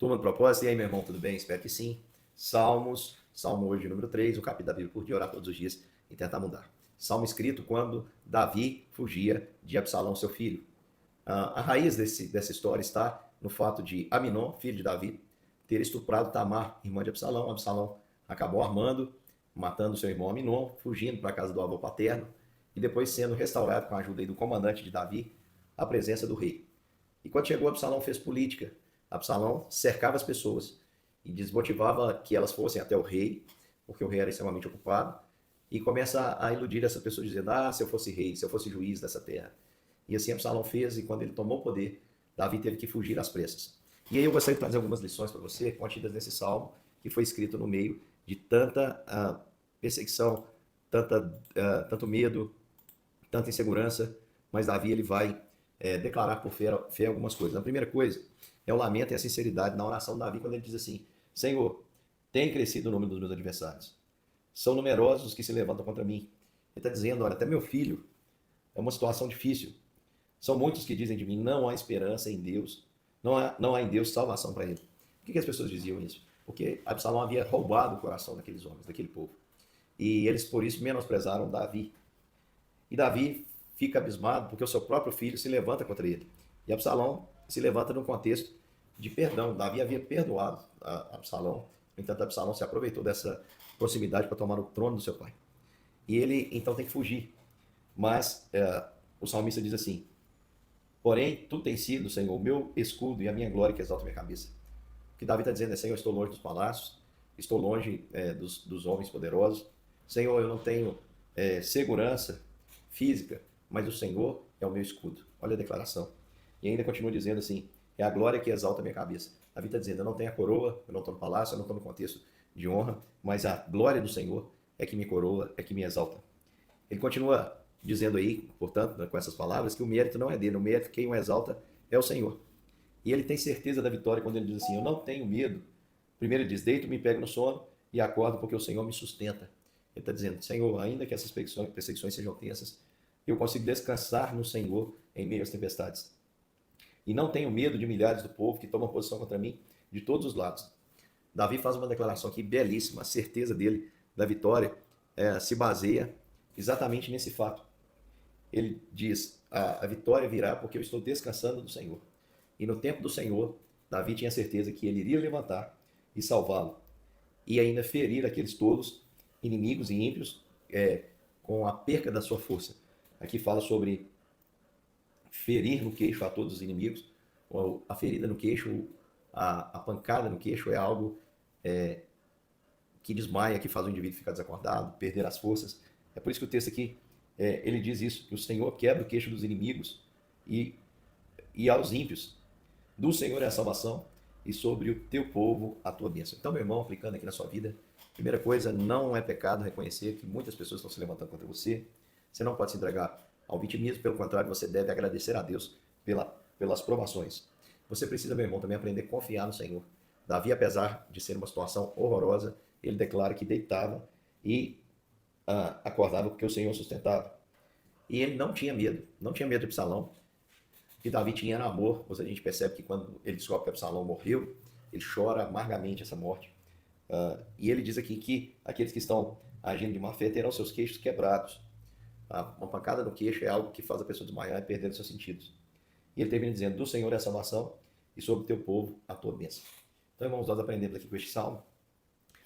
Turma do propósito, e aí, meu irmão, tudo bem? Espero que sim. Salmo hoje, número 3, o capítulo da Bíblia por dia, orar todos os dias e tentar mudar. Salmo escrito quando Davi fugia de Absalão, seu filho. A raiz dessa história está no fato de Aminon, filho de Davi, ter estuprado Tamar, irmã de Absalão. Absalão acabou armando, matando seu irmão Aminon, fugindo para a casa do avô paterno e depois sendo restaurado com a ajuda do comandante de Davi, à presença do rei. E quando chegou, Absalão fez política. Absalão cercava as pessoas e desmotivava que elas fossem até o rei, porque o rei era extremamente ocupado, e começa a iludir essa pessoa dizendo: ah, se eu fosse rei, se eu fosse juiz dessa terra. E assim Absalão fez, e quando ele tomou o poder, Davi teve que fugir às pressas. E aí eu gostaria de trazer algumas lições para você, contidas nesse salmo, que foi escrito no meio de tanta perseguição, tanto medo, tanta insegurança, mas Davi ele vai declarar por fé algumas coisas. A primeira coisa é o lamento e a sinceridade na oração de Davi, quando ele diz assim: Senhor, tem crescido o número dos meus adversários. São numerosos os que se levantam contra mim. Ele está dizendo: olha, até meu filho, é uma situação difícil. São muitos que dizem de mim: não há esperança em Deus, não há em Deus salvação para ele. Por que as pessoas diziam isso? Porque Absalão havia roubado o coração daqueles homens, daquele povo. E eles, por isso, menosprezaram Davi. E Davi fica abismado porque o seu próprio filho se levanta contra ele. E Absalão se levanta num contexto de perdão. Davi havia perdoado a Absalão. No entanto, Absalão se aproveitou dessa proximidade para tomar o trono do seu pai. E ele então tem que fugir. Mas o salmista diz assim: porém, tu tens sido, Senhor, o meu escudo e a minha glória que exalta a minha cabeça. O que Davi está dizendo é: Senhor, eu estou longe dos palácios, estou longe dos homens poderosos. Senhor, eu não tenho segurança física, mas o Senhor é o meu escudo. Olha a declaração. E ainda continua dizendo assim: é a glória que exalta a minha cabeça. Davi está dizendo: eu não tenho a coroa, eu não estou no palácio, eu não estou no contexto de honra, mas a glória do Senhor é que me coroa, é que me exalta. Ele continua dizendo aí, portanto, com essas palavras, que o mérito não é dele, o mérito quem o exalta é o Senhor. E ele tem certeza da vitória quando ele diz assim: eu não tenho medo. Primeiro ele diz: deito, me pego no sono e acordo porque o Senhor me sustenta. Ele está dizendo: Senhor, ainda que essas perseguições sejam tensas, eu consigo descansar no Senhor em meio às tempestades. E não tenho medo de milhares do povo que tomam posição contra mim de todos os lados. Davi faz uma declaração aqui belíssima. A certeza dele da vitória se baseia exatamente nesse fato. Ele diz: a vitória virá porque eu estou descansando do Senhor. E no tempo do Senhor, Davi tinha certeza que ele iria levantar e salvá-lo. E ainda ferir aqueles todos, inimigos e ímpios, com a perca da sua força. Aqui fala sobre ferir no queixo a todos os inimigos. A ferida no queixo, a pancada no queixo é algo que desmaia, que faz o indivíduo ficar desacordado, perder as forças. É por isso que o texto aqui, ele diz isso, que o Senhor quebra o queixo dos inimigos e aos ímpios. Do Senhor é a salvação e sobre o teu povo a tua bênção. Então, meu irmão, aplicando aqui na sua vida, primeira coisa, não é pecado reconhecer que muitas pessoas estão se levantando contra você. Você não pode se entregar ao vitimismo, pelo contrário, você deve agradecer a Deus pelas provações. Você precisa, meu irmão, também aprender a confiar no Senhor. Davi, apesar de ser uma situação horrorosa, ele declara que deitava e acordava porque o Senhor sustentava. E ele não tinha medo de Absalão. O que Davi tinha era amor. A gente percebe que quando ele descobre que Absalão morreu, ele chora amargamente essa morte. E ele diz aqui que aqueles que estão agindo de má fé terão seus queixos quebrados. Uma pancada no queixo é algo que faz a pessoa desmaiar e perder os seus sentidos. E ele termina dizendo: do Senhor é a salvação e sobre o teu povo a tua bênção. Então, irmãos, nós aprendemos aqui com este salmo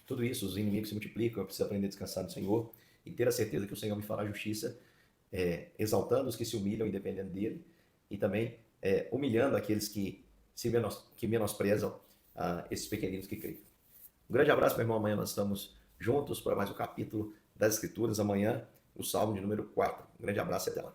tudo isso. Os inimigos se multiplicam, eu preciso aprender a descansar no Senhor e ter a certeza que o Senhor me fará justiça, exaltando os que se humilham e dependendo dele, e também humilhando aqueles que menosprezam esses pequeninos que creem. Um grande abraço, meu irmão. Amanhã nós estamos juntos para mais um capítulo das Escrituras. Amanhã, o Salmo de número 4. Um grande abraço e até lá.